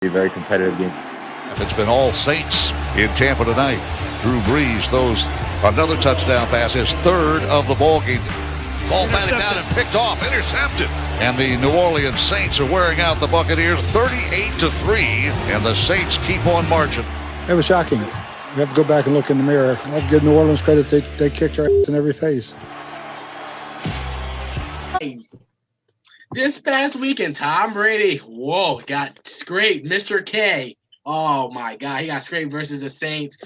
Be a very competitive game. It's been all Saints in Tampa tonight. Drew Brees throws another touchdown pass, his third of the ball game. Ball batted down and picked off, intercepted. And the New Orleans Saints are wearing out the Buccaneers 38-3, and the Saints keep on marching. It was shocking. We have to go back and look in the mirror. I have to give New Orleans credit. They kicked our ass in every phase. This past weekend, Tom Brady, got scraped. Mr. K, oh my God, he got scraped versus the Saints.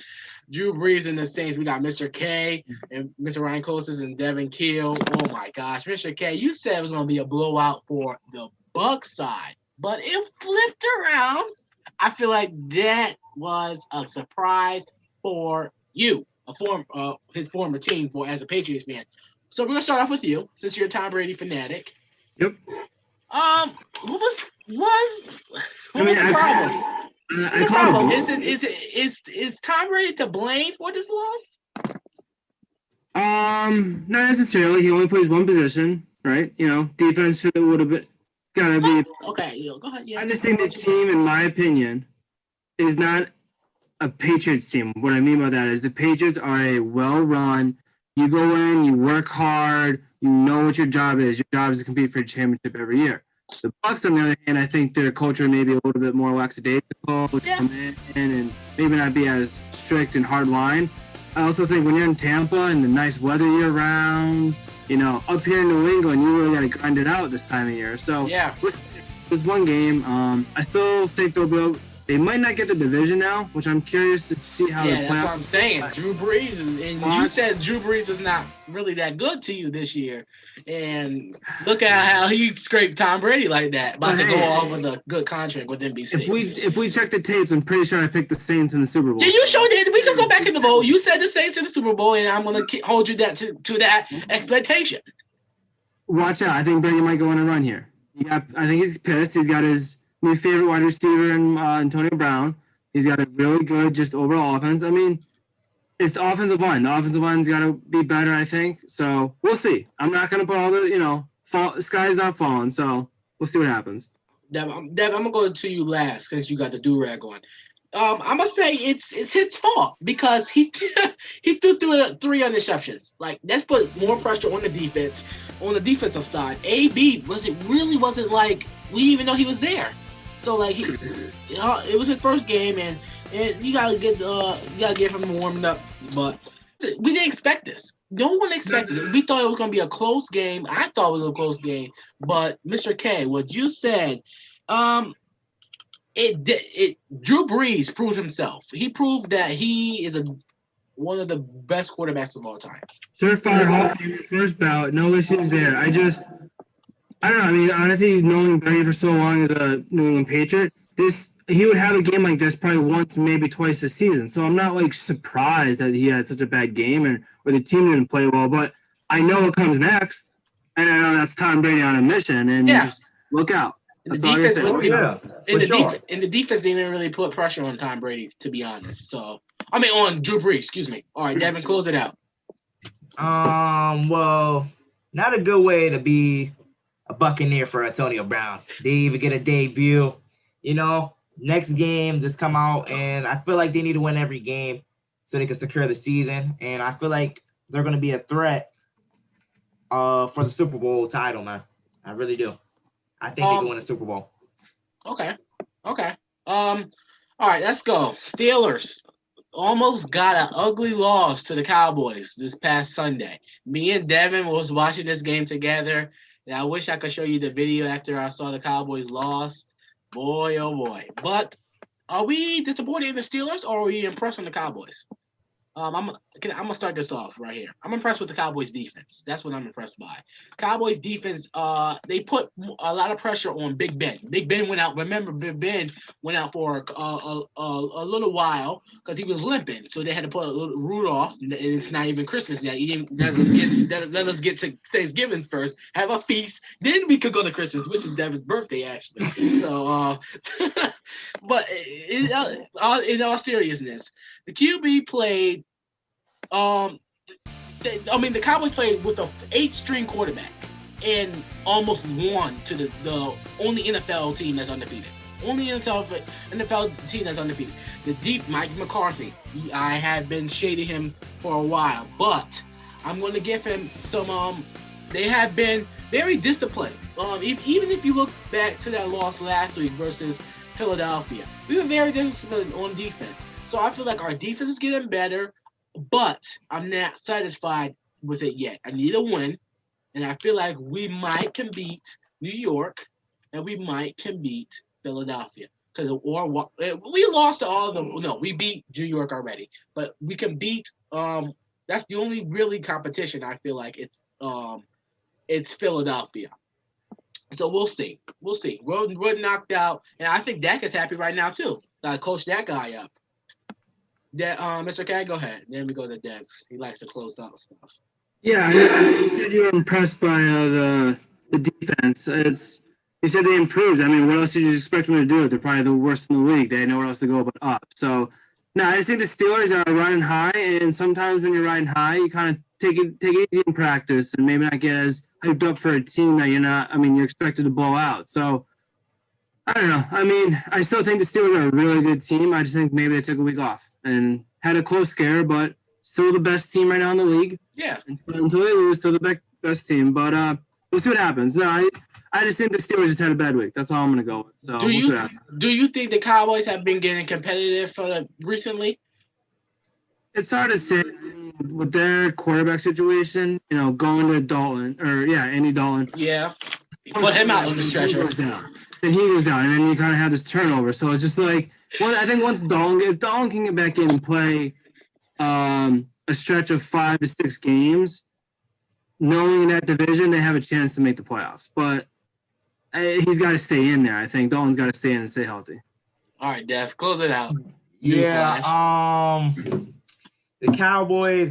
Drew Brees and the Saints, we got Mr. K and Mr. Ryan Costas and Devin Keel. Oh my gosh, Mr. K, you said it was going to be a blowout for the Bucs side, but it flipped around. I feel like that was a surprise for you, his former team, as a Patriots fan. So we're gonna start off with you, since you're a Tom Brady fanatic. Yep. What was the problem? I called him. Is Tom Brady to blame for this loss? Not necessarily. He only plays one position, right? Defense would have been gotta be. Okay, go ahead. Yeah. I just think the team, in my opinion, is not a Patriots team. What I mean by that is the Patriots are a well-run. You go in, you work hard, you know what your job is. Your job is to compete for a championship every year. The Bucs, on the other hand, I think their culture may be a little bit more lackadaisical, come in and maybe not be as strict and hard line. I also think when you're in Tampa and the nice weather year round, up here in New England, you really got to grind it out this time of year. So with this one game, I still think they might not get the division now, which I'm curious to see how. Yeah, that's what I'm saying. Drew Brees, and you said Drew Brees is not really that good to you this year, and look at how he scraped Tom Brady like that, about to go off with a good contract with NBC. If we check the tapes, I'm pretty sure I picked the Saints in the Super Bowl. Yeah, you sure did. We can go back in the vote. You said the Saints in the Super Bowl, and I'm going to hold you to that expectation. Watch out! I think Brady might go on a run here. I think he's pissed. He's got his new favorite wide receiver in Antonio Brown. He's got a really good just overall offense. I mean, it's the offensive line. The offensive line's got to be better, I think. So we'll see. I'm not going to put all the, sky's not falling. So we'll see what happens. Dev, I'm going to go to you last because you got the do-rag on. I'm going to say it's his fault because he threw three interceptions. Like, that's put more pressure on the defense, on the defensive side. AB wasn't like we even know he was there. So like it was his first game, and you gotta get him warming up. But we didn't expect this. No one expected it. We thought it was gonna be a close game. I thought it was a close game. But Mr. K, what you said, Drew Brees proved himself. He proved that he is one of the best quarterbacks of all time. Surefire Hall of Fame first ballot, no issues there. I don't know. I mean, honestly, knowing Brady for so long as a New England Patriot, he would have a game like this probably once, maybe twice a season. So I'm not surprised that he had such a bad game or the team didn't play well. But I know what comes next, and I know that's Tom Brady on a mission. And just look out. That's all I say. And the defense didn't really put pressure on Tom Brady, to be honest. So on Drew Brees. Excuse me. All right, Devin, close it out. Well, not a good way to be a Buccaneer for Antonio Brown. They even get a debut. Next game just come out, and I feel like they need to win every game so they can secure the season. And I feel like they're going to be a threat for the Super Bowl title, man. I really do. I think they can win a Super Bowl. Okay. All right, let's go. Steelers almost got an ugly loss to the Cowboys this past Sunday. Me and Devin was watching this game together. And I wish I could show you the video after I saw the Cowboys loss. Boy, oh boy. But are we disappointed in the Steelers or are we impressed with the Cowboys? I'm going to start this off right here. I'm impressed with the Cowboys defense. That's what I'm impressed by. Cowboys defense, they put a lot of pressure on Big Ben. Big Ben went out. Remember, Big Ben went out for a little while because he was limping. So they had to put a little Rudolph, and it's not even Christmas yet. Let us get to Thanksgiving first, have a feast, then we could go to Christmas, which is Devin's birthday, actually. So, but in all seriousness, the QB played. The Cowboys played with a 8-string quarterback and almost won to the only NFL team that's undefeated. Only NFL team that's undefeated. The deep Mike McCarthy. I have been shading him for a while, but I'm going to give him some. They have been very disciplined. Even if you look back to that loss last week versus Philadelphia, we were very disciplined on defense. So I feel like our defense is getting better, but I'm not satisfied with it yet. I need a win, and I feel like we can beat New York, and we can beat Philadelphia. We lost to all of them. No, we beat New York already, but we can beat. That's the only really competition I feel like it's Philadelphia. So we'll see. We're knocked out, and I think Dak is happy right now too. Coach that guy up. That Mr. K, go ahead. Then we go to Dev. He likes to close out stuff. Yeah, you said you were impressed by the defense. You said they improved. I mean, what else did you expect them to do? They're probably the worst in the league. They had nowhere else to go but up. So, no, I just think the Steelers are running high, and sometimes when you're riding high, you kind of take it easy in practice and maybe not get as hyped up for a team that you're expected to blow out. So, I don't know. I mean, I still think the Steelers are a really good team. I just think maybe they took a week off and had a close scare, but still the best team right now in the league. Yeah. Until they lose, still the best team. But we'll see what happens. No, I just think the Steelers just had a bad week. That's all I'm going to go with. So do you think the Cowboys have been getting competitive recently? It's hard to say with their quarterback situation. Going to Dalton Andy Dalton. Yeah. Put him out on the stretcher. Then he goes down, and then you kind of have this turnover. So it's just like, I think once if Dalton can get back in and play a stretch of 5 to 6 games, knowing in that division they have a chance to make the playoffs. But he's got to stay in there. I think Dalton's got to stay in and stay healthy. All right, Dev, close it out. Yeah. The Cowboys.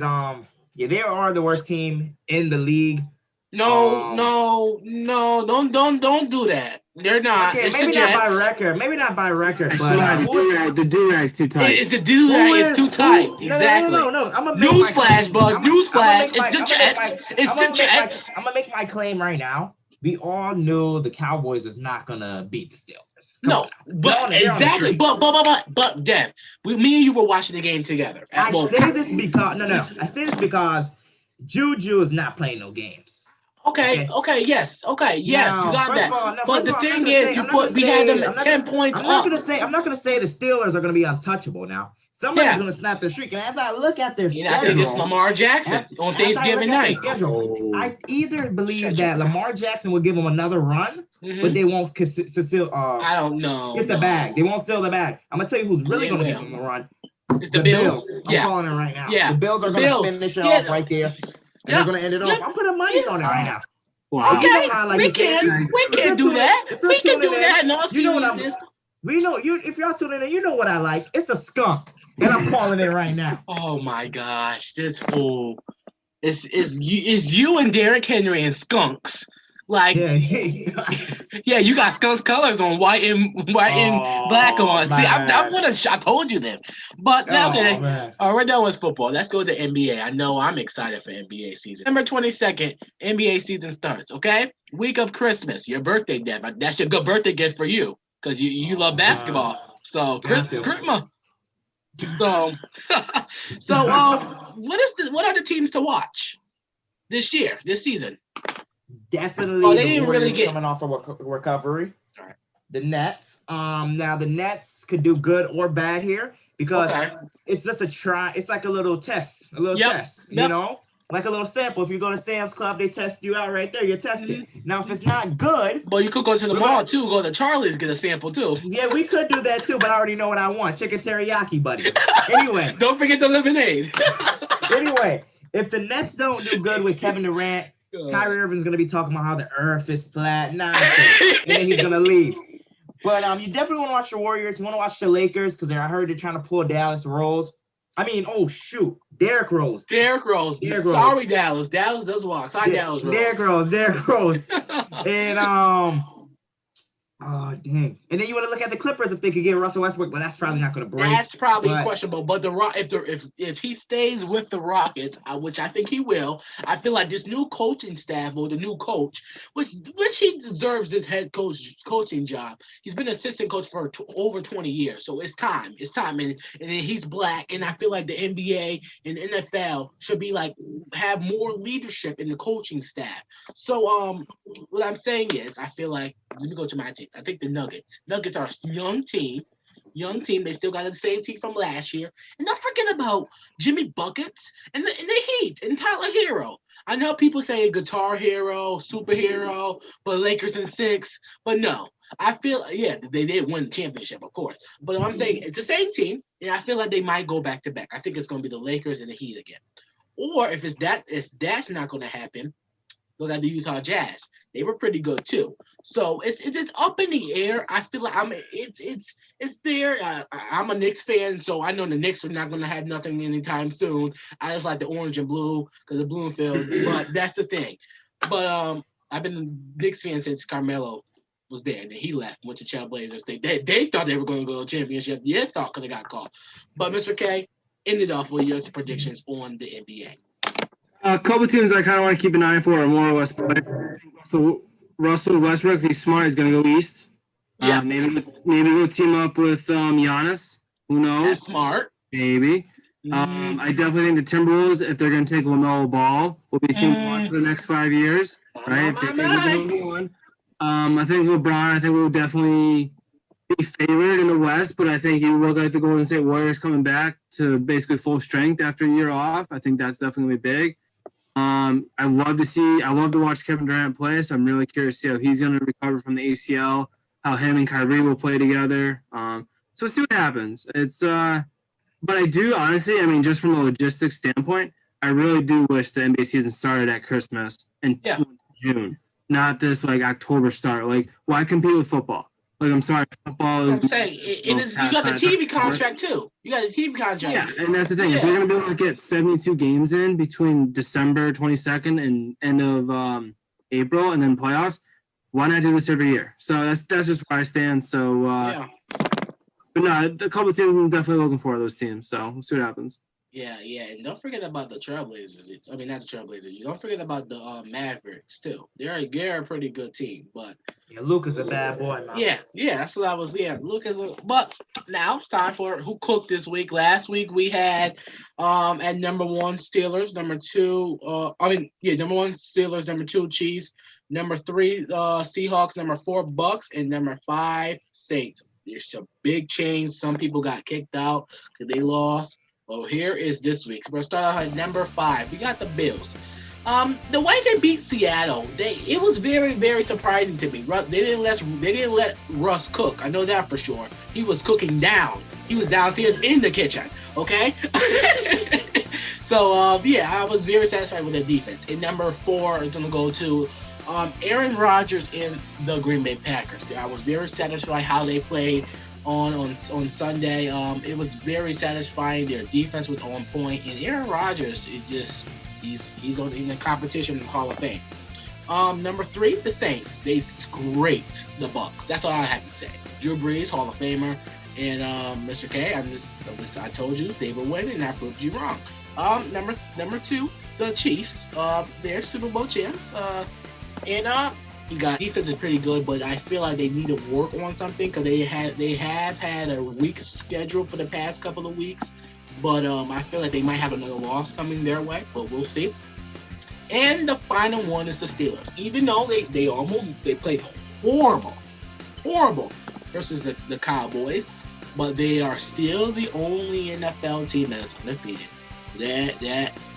They are the worst team in the league. No, don't do that. They're not. Okay, it's maybe not by record. Maybe not by record, but the do-rag's too tight. It's the do-rag is too tight. Exactly. No. I'm gonna Newsflash, bud. Newsflash. It's the Jets. It's the Jets. I'm gonna make my claim right now. We all knew the Cowboys is not gonna beat the Steelers. Exactly. But Dev, me and you were watching the game together. I say this because Juju is not playing no games. Okay, yes, now, you got that. But the thing is, we had them at 10 points up. I'm not gonna say the Steelers are gonna be untouchable now. Somebody's gonna snap their streak, and as I look at their schedule, I think it's Lamar Jackson on Thanksgiving night. I either believe that Lamar Jackson will give them another run, but they won't I don't know. Get the bag. They won't steal the bag. I'm gonna tell you who's really gonna give them the run. It's the Bills. I'm calling it right now. Yeah. The Bills are gonna finish it off right there. And they're going to end it off. I'm putting money on it right now. Wow. Okay, we can do that. We can do that in all seriousness. If y'all tuning in, you know what I like. It's a skunk, and I'm calling it right now. Oh my gosh, this fool! It's you and Derrick Henry and skunks. Like, yeah, you got skunks colors on, white and black on. Man. See, I told you this. But now, we're done with football. Let's go to NBA. I know I'm excited for NBA season. December 22nd, NBA season starts, okay? Week of Christmas, your birthday, Dev. That's your good birthday gift for you because you love basketball. So, Christmas. So, what are the teams to watch this season? Definitely, they didn't really get coming off of recovery. All right. The Nets. Now the Nets could do good or bad here because it's just a try. It's like a little test, you know, like a little sample. If you go to Sam's Club, they test you out right there. You're tested. Now, if it's not good, well, you could go to the mall too. Go to Charlie's, get a sample too. Yeah, we could do that too, but I already know what I want: chicken teriyaki, buddy. Anyway, don't forget the lemonade. Anyway, if the Nets don't do good with Kevin Durant, Kyrie Irving's gonna be talking about how the earth is flat, nonsense, and then he's gonna leave. But you definitely want to watch the Warriors. You want to watch the Lakers because I heard they're trying to pull Dallas Rose. Derrick Rose. Sorry, Dallas. Dallas does walk. Sorry, Dallas Rose. Derrick Rose. And Oh, dang. And then you want to look at the Clippers if they could get Russell Westbrook, but that's probably not going to break. That's probably But questionable. But if he stays with the Rockets, which I think he will, I feel like this new coaching staff or the new coach, which he deserves this head coaching job. He's been assistant coach for over 20 years, so it's time. It's time, and he's black, and I feel like the NBA and NFL should be like have more leadership in the coaching staff. So what I'm saying is, I feel like let me go to my team. I think the Nuggets. Nuggets are a young team. They still got the same team from last year. And don't forget about Jimmy Buckets and the Heat and Tyler Hero. I know people say Guitar Hero, Superhero, but Lakers in 6. But no, I feel, they did win the championship, of course. But I'm saying it's the same team, and I feel like they might go back to back. I think it's going to be the Lakers and the Heat again. Or if that's not going to happen, look at the Utah Jazz. They were pretty good too. So it's just up in the air. I feel like it's there. I'm a Knicks fan, so I know the Knicks are not going to have nothing anytime soon. I just like the orange and blue because of Bloomfield. But that's the thing. But I've been a Knicks fan since Carmelo was there, and then he left, went to Trailblazers. They thought they were going to go to the championship. Yes, thought because they got caught. But Mr. K, ended off with your predictions on the NBA. A couple teams I kind of want to keep an eye for are more or less. So Russell Westbrook, if he's smart, is going to go east. Yeah. Maybe go team up with Giannis. Who knows? That's smart. Maybe. I definitely think the Timberwolves, if they're going to take LaMelo Ball, will be a team to watch for the next 5 years. Right? If they take LeBron. I think LeBron, will definitely be favored in the West, but I think you look at the Golden State Warriors coming back to basically full strength after a year off. I think that's definitely big. I love to watch Kevin Durant play, so I'm really curious to see how he's going to recover from the ACL, how him and Kyrie will play together. So let's see what happens. But I do honestly, just from a logistics standpoint, I really do wish the NBA season started at Christmas in June, not this October start. Why compete with football? I'm sorry, football is. I'm saying you got the TV contract too. You got the TV contract. Yeah, and that's the thing. If they're going to be able to get 72 games in between December 22nd and end of April, and then playoffs, why not do this every year? So that's just where I stand. So, but no, a couple of teams I'm definitely looking for those teams. So we'll see what happens. Yeah, and don't forget about the Trailblazers. Not the Trailblazers. You don't forget about the Mavericks too. They're a pretty good team, but Luke is a bad boy, man. Yeah, that's what I was. Yeah, Luke is. But now it's time for who cooked this week. Last week we had at number 1 Steelers, number 2. Number 1 Steelers, number 2 Chiefs, number 3 Seahawks, number 4 Bucks, and number 5 Saints. There's a big change. Some people got kicked out because they lost. Well, here is this week. We're starting out at number 5. We got the Bills. The way they beat Seattle, it was very, very surprising to me. They didn't let Russ cook. I know that for sure. He was cooking down. He was downstairs in the kitchen. Okay. So I was very satisfied with the defense. And number 4 is gonna go to Aaron Rodgers and the Green Bay Packers. I was very satisfied how they played on Sunday. It was very satisfying. Their defense was on point, and Aaron Rodgers he's in the competition in the Hall of Fame. Number 3, the Saints. They scraped the Bucks. That's all I have to say. Drew Brees, Hall of Famer, and Mr. K. I told you they were winning, and I proved you wrong. Number 2, the Chiefs. They're Super Bowl champs. You got defense is pretty good, but I feel like they need to work on something because they have had a weak schedule for the past couple of weeks. But I feel like they might have another loss coming their way, but we'll see. And the final one is the Steelers. Even though they played horrible versus the Cowboys, but they are still the only NFL team that is undefeated.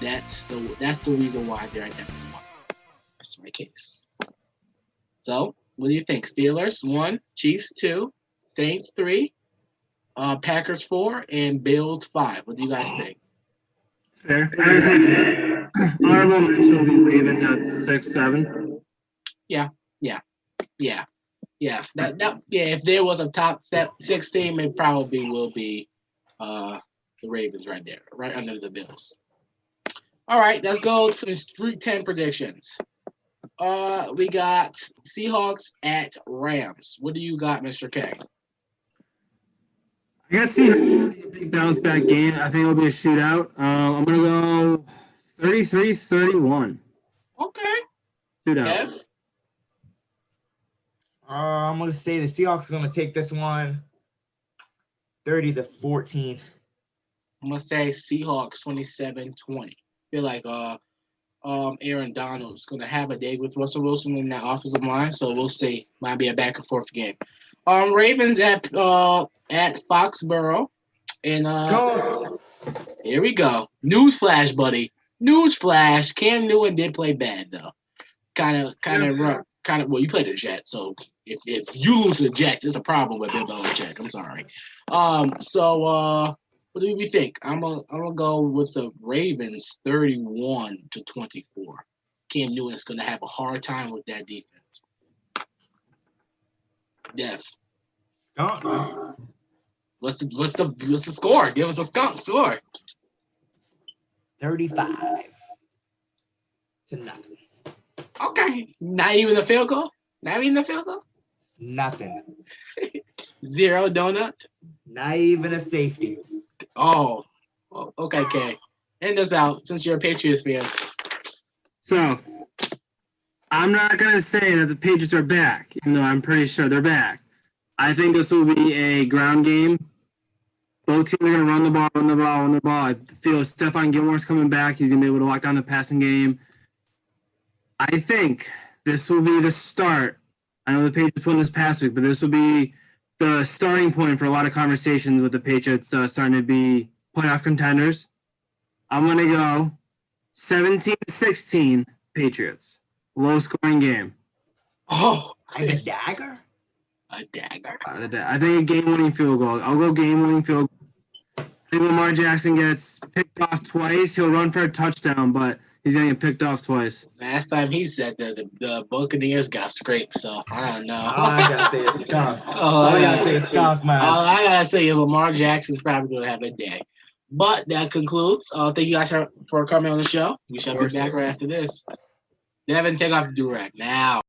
That's the reason why they're at number 1. That's my case. So, what do you think? Steelers 1, Chiefs 2, Saints 3, Packers 4, and Bills 5. What do you guys think? Fair. Honorable mention will be Ravens at 6, 7. Yeah. If there was a top 6 team, it probably will be the Ravens right there, right under the Bills. All right, let's go to the Street 10 predictions. We got Seahawks at Rams. What do you got, Mr. K? I got to see a big bounce back game. I think it'll be a shootout. I'm going to go 33-31. Okay. Shootout. Kev? I'm gonna say the Seahawks are gonna take this one 30-14. I'm gonna say Seahawks 27-20. Feel like Aaron Donald's gonna have a day with Russell Wilson in that offensive line, so we'll see. Might be a back and forth game. Ravens at Foxborough, and here we go. Newsflash, buddy. Newsflash. Cam Newton did play bad though. Kind of. Well, you played the Jets, so if you lose the Jets, it's a problem with Bill Belichick. I'm sorry. So what do we think? I'm gonna go with the Ravens 31-24. Cam Newton's gonna have a hard time with that defense. Def. Skunk. What's the score? Give us a skunk score. 35-0. Okay. Not even the field goal? Not even the field goal? Nothing. 0 donut? Not even a safety. Oh. Okay, Kay. End us out since you're a Patriots fan. So, I'm not going to say that the Patriots are back, even though I'm pretty sure they're back. I think this will be a ground game. Both teams are going to run the ball. I feel Stephon Gilmore's coming back. He's going to be able to lock down the passing game. I think this will be the start. I know the Patriots won this past week, but this will be the starting point for a lot of conversations with the Patriots starting to be playoff contenders. I'm going to go 17-16 Patriots. Low-scoring game. Oh, And a dagger? a dagger. I think a game-winning field goal. I'll go game-winning field goal. I think Lamar Jackson gets picked off twice. He'll run for a touchdown, but he's going to get picked off twice. Last time he said that the Buccaneers got scraped, so I don't know. All I gotta say is skunk. All I gotta say is skunk, man. All I gotta say is Lamar Jackson's probably gonna have a day. But that concludes. Thank you guys for coming on the show. We shall be back right after this. Devin, take off the do-rag now.